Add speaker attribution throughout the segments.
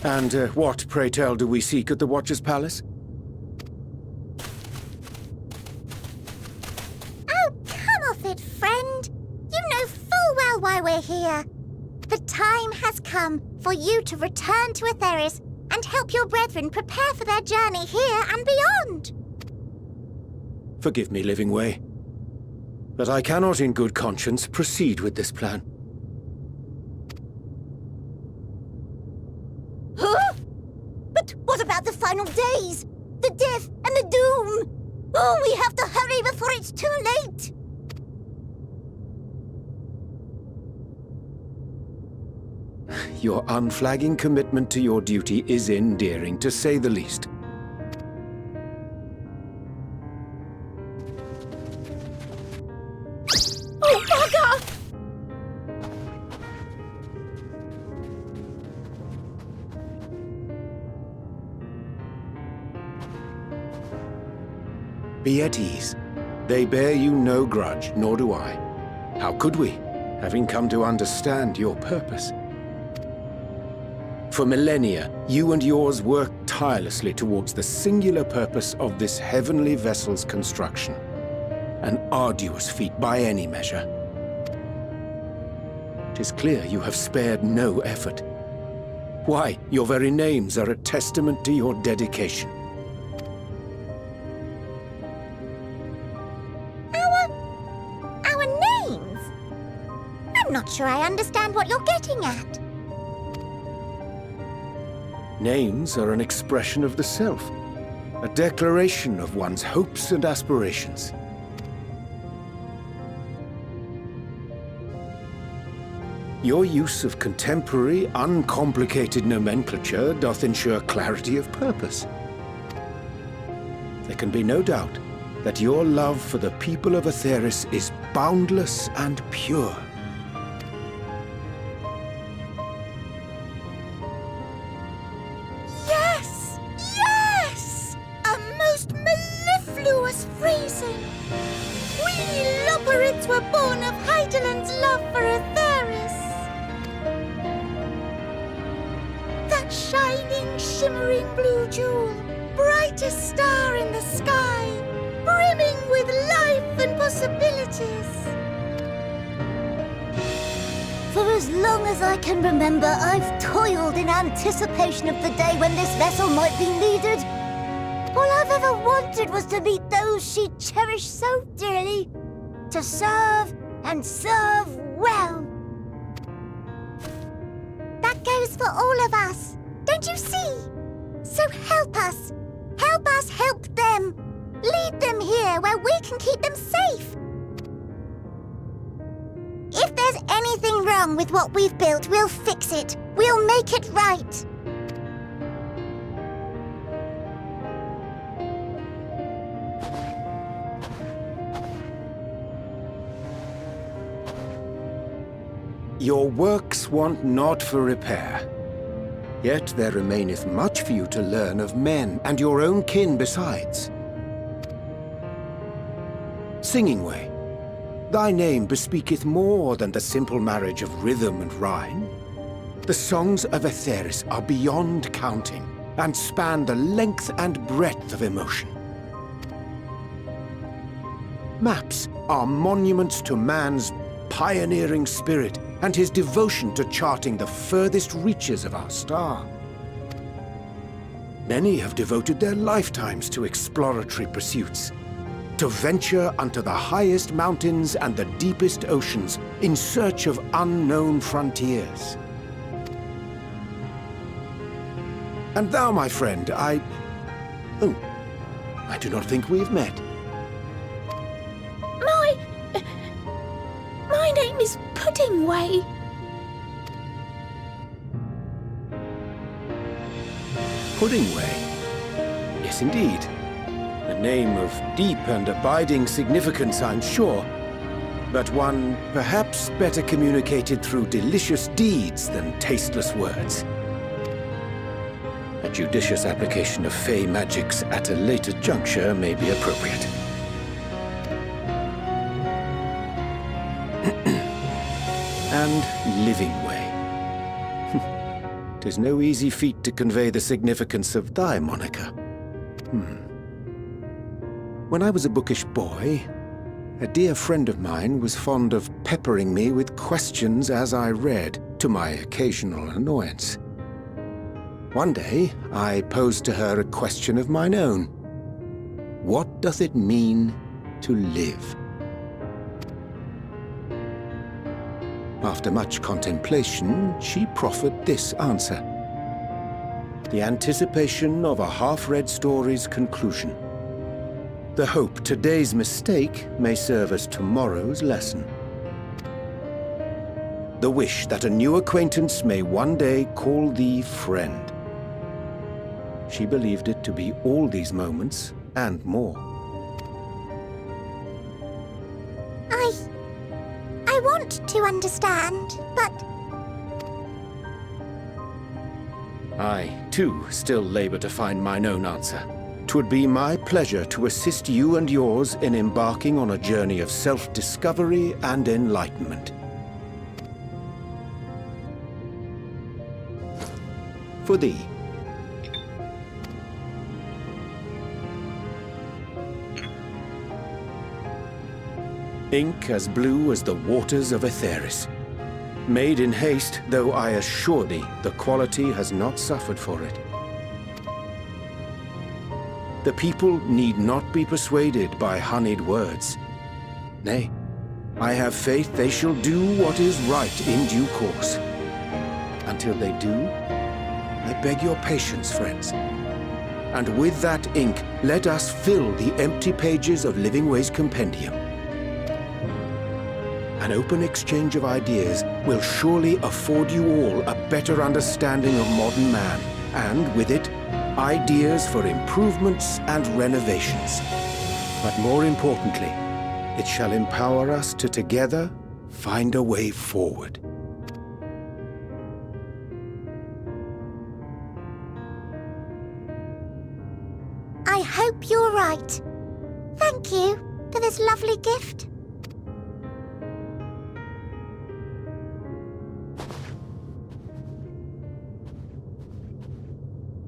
Speaker 1: And what, pray tell, do we seek at the Watcher's Palace?
Speaker 2: Oh, come off it, friend. You know full well why we're here. The time has come for you to return to Aetheris and help your brethren prepare for their journey here and beyond.
Speaker 1: Forgive me, Livingway, but I cannot in good conscience proceed with this plan.
Speaker 2: Huh? But what about the final days? The death and the doom? Oh, we have to hurry before it's too late!
Speaker 1: Your unflagging commitment to your duty is endearing, to say the least.
Speaker 2: Oh, bugger!
Speaker 1: Be at ease. They bear you no grudge, nor do I. How could we, having come to understand your purpose? For millennia, you and yours worked tirelessly towards the singular purpose of this heavenly vessel's construction. An arduous feat by any measure. 'Tis clear you have spared no effort. Why, your very names are a testament to your dedication.
Speaker 2: Our names? I'm not sure I understand what you're getting at.
Speaker 1: Names are an expression of the self, a declaration of one's hopes and aspirations. Your use of contemporary, uncomplicated nomenclature doth ensure clarity of purpose. There can be no doubt that your love for the people of Aetheris is boundless and pure.
Speaker 2: Yes! Yes! A most mellifluous phrasing! We Loporrits were born of Heideland's love for Aetheris. That shining, shimmering blue jewel, brightest star in the sky, brimming with life and possibilities. For as long as I can remember, I've toiled in anticipation of the day when this vessel might be needed. All I've ever wanted was to meet those she cherished so dearly, to serve and serve well. That goes for all of us, don't you see? So help us. Help us help them. Lead them here where we can keep them safe. If there's anything wrong with what we've built, we'll fix it. We'll make it right.
Speaker 1: Your works want not for repair. Yet there remaineth much for you to learn of men and your own kin besides. Singingway, thy name bespeaketh more than the simple marriage of rhythm and rhyme. The songs of Aetheris are beyond counting, and span the length and breadth of emotion. Maps are monuments to man's pioneering spirit and his devotion to charting the furthest reaches of our star. Many have devoted their lifetimes to exploratory pursuits, to venture unto the highest mountains and the deepest oceans in search of unknown frontiers. And thou, my friend, I do not think we've met.
Speaker 2: My name is Puddingway.
Speaker 1: Puddingway? Yes, indeed. A name of deep and abiding significance, I'm sure, but one perhaps better communicated through delicious deeds than tasteless words. A judicious application of fey magics at a later juncture may be appropriate. And Livingway. 'Tis no easy feat to convey the significance of thy moniker. When I was a bookish boy, a dear friend of mine was fond of peppering me with questions as I read, to my occasional annoyance. One day, I posed to her a question of mine own. What does it mean to live? After much contemplation, she proffered this answer. The anticipation of a half-read story's conclusion. The hope today's mistake may serve as tomorrow's lesson. The wish that a new acquaintance may one day call thee friend. She believed it to be all these moments and more.
Speaker 2: I want to understand, but...
Speaker 1: I, too, still labor to find mine own answer. 'Twould be my pleasure to assist you and yours in embarking on a journey of self-discovery and enlightenment. For thee. Ink as blue as the waters of Aetheris. Made in haste, though I assure thee, the quality has not suffered for it. The people need not be persuaded by honeyed words. Nay, I have faith they shall do what is right in due course. Until they do, I beg your patience, friends. And with that ink, let us fill the empty pages of Livingway's compendium. An open exchange of ideas will surely afford you all a better understanding of modern man, and with it, ideas for improvements and renovations. But more importantly, it shall empower us to together find a way forward.
Speaker 2: I hope you're right. Thank you for this lovely gift.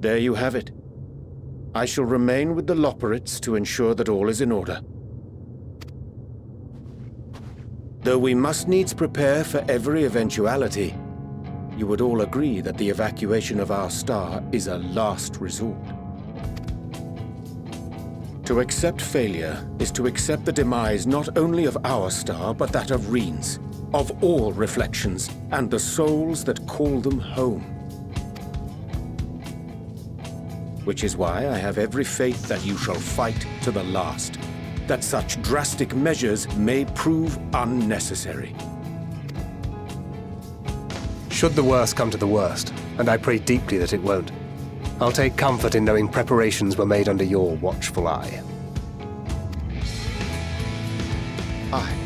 Speaker 1: There you have it. I shall remain with the Loporrits to ensure that all is in order. Though we must needs prepare for every eventuality, you would all agree that the evacuation of our star is a last resort. To accept failure is to accept the demise not only of our star, but that of Reen's, of all reflections, and the souls that call them home. Which is why I have every faith that you shall fight to the last, that such drastic measures may prove unnecessary.
Speaker 3: Should the worst come to the worst, and I pray deeply that it won't, I'll take comfort in knowing preparations were made under your watchful eye.
Speaker 1: Aye,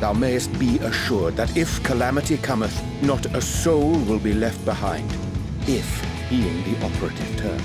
Speaker 1: thou mayest be assured that if calamity cometh, not a soul will be left behind, if being the operative term.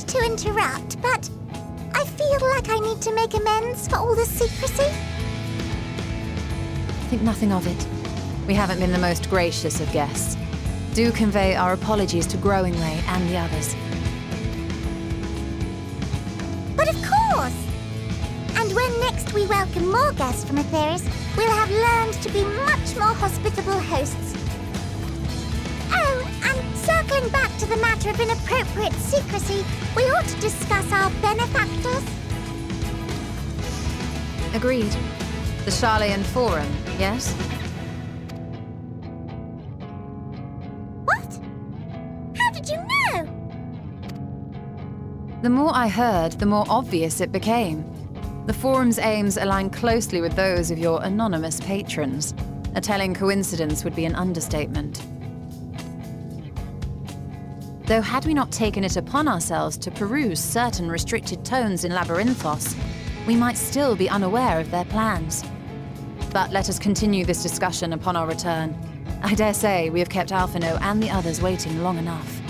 Speaker 2: To interrupt, but I feel like I need to make amends for all the secrecy.
Speaker 4: Think nothing of it. We haven't been the most gracious of guests. Do convey our apologies to Growingway and the others.
Speaker 2: But of course! And when next we welcome more guests from Aetheris, we'll have learned to be much more hospitable hosts. Oh, and Circling back to the matter of inappropriate secrecy, we ought to discuss our benefactors.
Speaker 4: Agreed. The Garlean Forum, yes?
Speaker 2: What? How did you know?
Speaker 4: The more I heard, the more obvious it became. The Forum's aims align closely with those of your anonymous patrons. A telling coincidence would be an understatement. Though had we not taken it upon ourselves to peruse certain restricted tones in Labyrinthos, we might still be unaware of their plans. But let us continue this discussion upon our return. I dare say we have kept Alphino and the others waiting long enough.